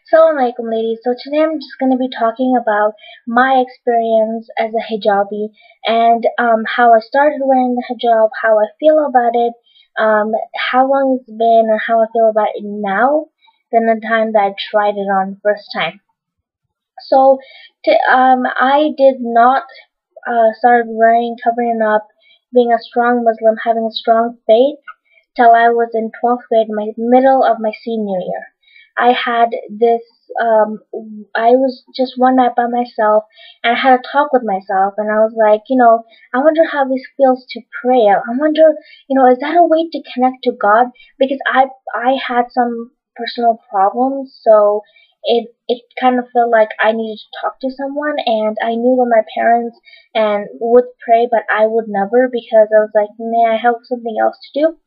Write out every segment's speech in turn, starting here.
Assalamualaikum ladies. So today I'm just going to be talking about my experience as a hijabi and how I started wearing the hijab, how I feel about it, how long it's been, and how I feel about it now than the time that I tried it on the first time. So I did not start wearing, covering up, being a strong Muslim, having a strong faith till I was in 12th grade, my middle of my senior year. I had this, I was just one night by myself and I had a talk with myself and I was like, I wonder how this feels to pray. I wonder, is that a way to connect to God? Because I had some personal problems, so it kind of felt like I needed to talk to someone, and I knew that my parents and would pray, but I would never because I was like, man, I have something else to do.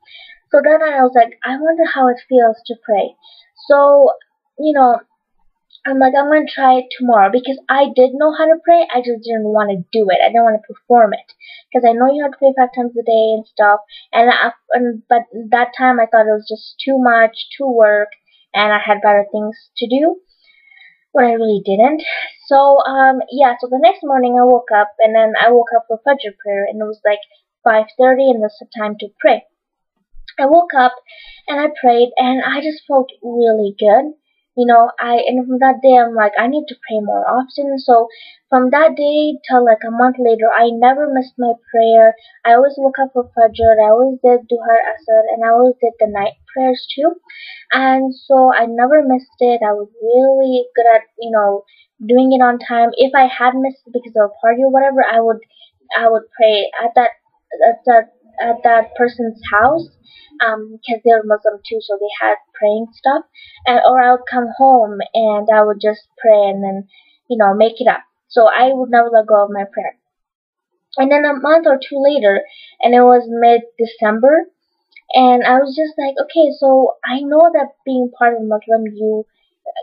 So then I was like, I wonder how it feels to pray. So, you know, I'm like, I'm gonna try it tomorrow because I did know how to pray. I just didn't want to do it. I didn't want to perform it because I know you have to pray 5 times a day and stuff. But that time I thought it was just too much, too work, and I had better things to do. But I really didn't. So yeah. So the next morning I woke up and then I woke up for Fajr prayer and it was like 5:30 and that's the time to pray. I woke up and I prayed and I just felt really good. And from that day I'm like I need to pray more often. So from that day till like a month later I never missed my prayer. I always woke up for Fajr, I always did Duhar Asr, and I always did the night prayers too. And so I never missed it. I was really good at, doing it on time. If I had missed it because of a party or whatever, I would pray at that at that person's house, because they're Muslim too, so they had praying stuff, and or I would come home and I would just pray and then, make it up. So I would never let go of my prayer. And then a month or two later, and it was mid-December, and I was just like, okay, so I know that being part of Muslim, you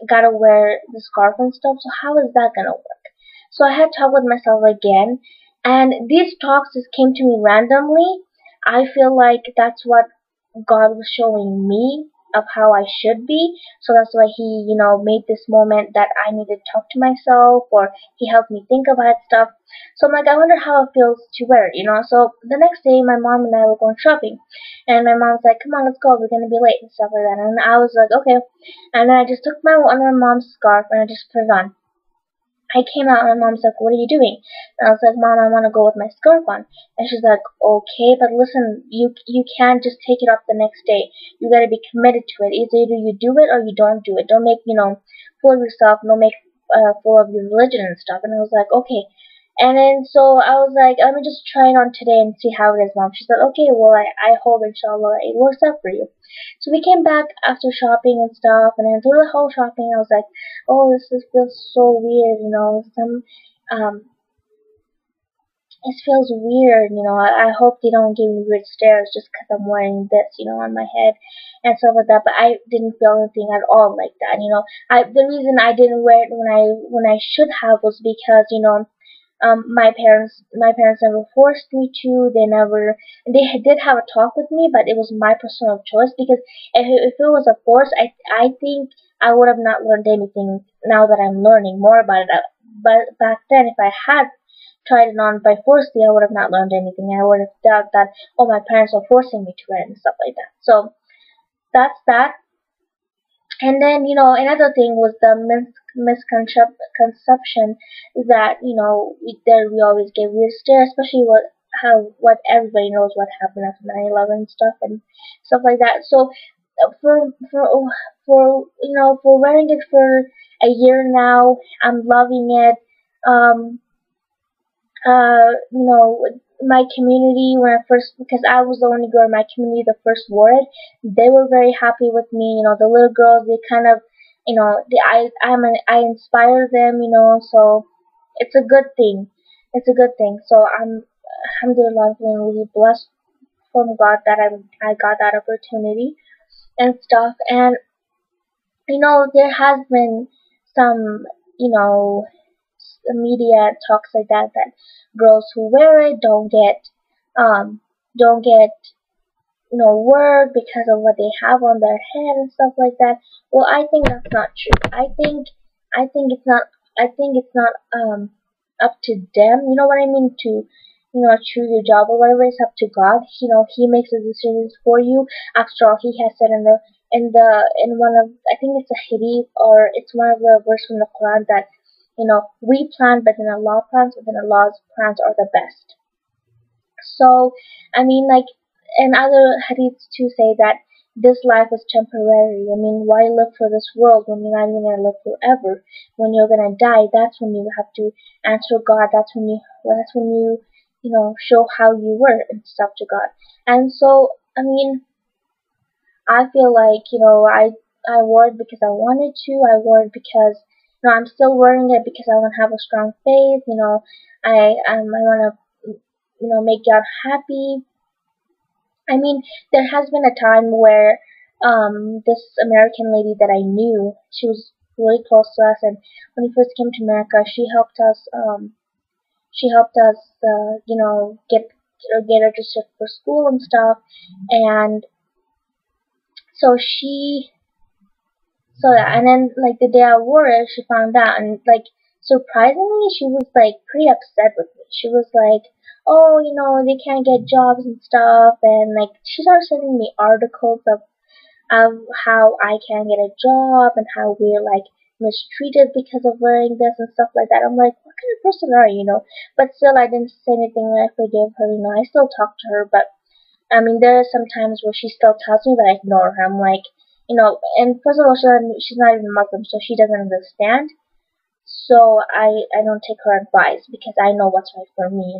gotta wear the scarf and stuff, so how is that gonna work? So I had talked with myself again, and these talks just came to me randomly. I feel like that's what God was showing me of how I should be. So that's why He, made this moment that I needed to talk to myself, or He helped me think about stuff. So I'm like, I wonder how it feels to wear it. So the next day, my mom and I were going shopping, and my mom's like, "Come on, let's go. We're gonna be late and stuff like that." And I was like, "Okay." And then I just took one of my mom's scarf and I just put it on. I came out and my mom's like, "What are you doing?" And I was like, "Mom, I want to go with my scarf on." And she's like, "Okay, but listen, you can't just take it off the next day. You got to be committed to it. Either you do it or you don't do it. Don't make, fool of yourself. Don't make fool of your religion and stuff." And I was like, "Okay." And then so I was like, "Let me just try it on today and see how it is, Mom." She said, "Okay, well, I hope inshallah it works out for you." So we came back after shopping and stuff, and then through the whole shopping, I was like, "Oh, this feels so weird. Um, it feels weird. I hope they don't give me weird stares just because I'm wearing this, on my head and stuff like that." But I didn't feel anything at all like that. The reason I didn't wear it when I should have was because, my parents never forced me to. They did have a talk with me, but it was my personal choice. Because if it was a force, I think I would have not learned anything. Now that I'm learning more about it, but back then, if I had tried it on by force, I would have not learned anything. I would have thought that, oh, my parents were forcing me to wear it and stuff like that. So that's that. And then, another thing was the misconception that, we always get weird stares, especially what everybody knows what happened after 9/11 stuff and stuff like that. So for wearing it for a year now, I'm loving it. Um, my community when I first, because I was the only girl in my community that first wore it, they were very happy with me. The little girls, they kind of, I inspire them. So it's a good thing. It's a good thing. So alhamdulillah, I'm feeling really blessed from God that I got that opportunity and stuff. And there has been some, media talks like that girls who wear it don't get work because of what they have on their head and stuff like that. Well, I think that's not true. I think it's not. I think it's not up to them. You know what I mean? To choose your job or whatever. It's up to God. He makes the decisions for you. After all, He has said in one of, I think it's a hadith, or it's one of the verse from the Quran, that we plan, but then Allah plans, but then Allah's plans are the best. So, I mean, like, and other hadiths too say that this life is temporary. I mean, why live for this world when you're not even gonna live forever? When you're gonna die, that's when you have to answer God. That's when you show how you were and stuff to God. And so, I mean, I feel like I wore it because I wanted to. I wore it because I'm still wearing it because I want to have a strong faith. I want to make God happy. I mean, there has been a time where this American lady that I knew, she was really close to us, and when we first came to America, she helped us. Get registered for school and stuff, and so she so yeah, and then like the day I wore it, she found out, and like surprisingly, she was like pretty upset with me. She was like, "Oh, they can't get jobs and stuff," and like she started sending me articles of how I can't get a job and how we're like mistreated because of wearing this and stuff like that. I'm like, what kind of person are you? But still, I didn't say anything. I forgave her. I still talk to her, but I mean, there are some times where she still tells me, but I ignore her. I'm like, and first of all, she's not even Muslim, so she doesn't understand. So I don't take her advice because I know what's right for me.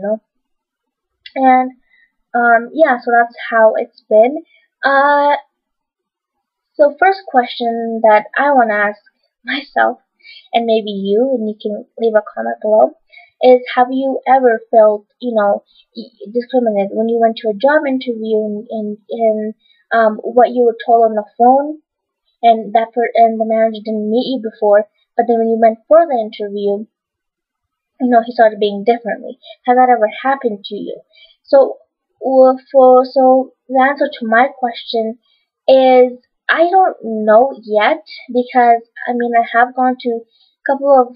And yeah, so that's how it's been. Uh, so first question that I want to ask myself, and maybe you, and you can leave a comment below, is have you ever felt, discriminated when you went to a job interview and what you were told on the phone, and and the manager didn't meet you before, but then when you went for the interview, he started being differently. Has that ever happened to you? So, so the answer to my question is I don't know yet, because I mean I have gone to a couple of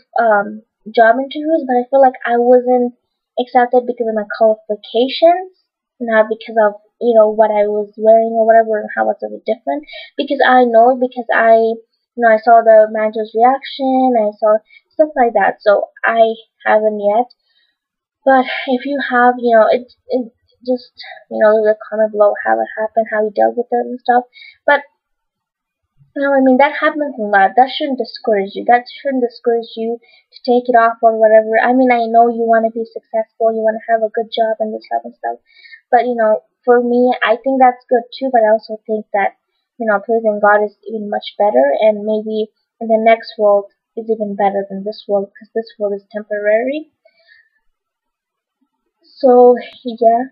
job interviews, but I feel like I wasn't accepted because of my qualifications, not because of what I was wearing or whatever, and how it's a bit different. Because I know, because I saw the manager's reaction, I saw stuff like that. So I haven't yet. But if you have, it just leave a comment below how it happened, how you dealt with it and stuff. But I mean, that happens in life. That shouldn't discourage you. That shouldn't discourage you to take it off or whatever. I mean, I know you want to be successful, you want to have a good job and this stuff and stuff. But for me, I think that's good too. But I also think that pleasing God is even much better, and maybe in the next world is even better than this world, because this world is temporary. So yeah.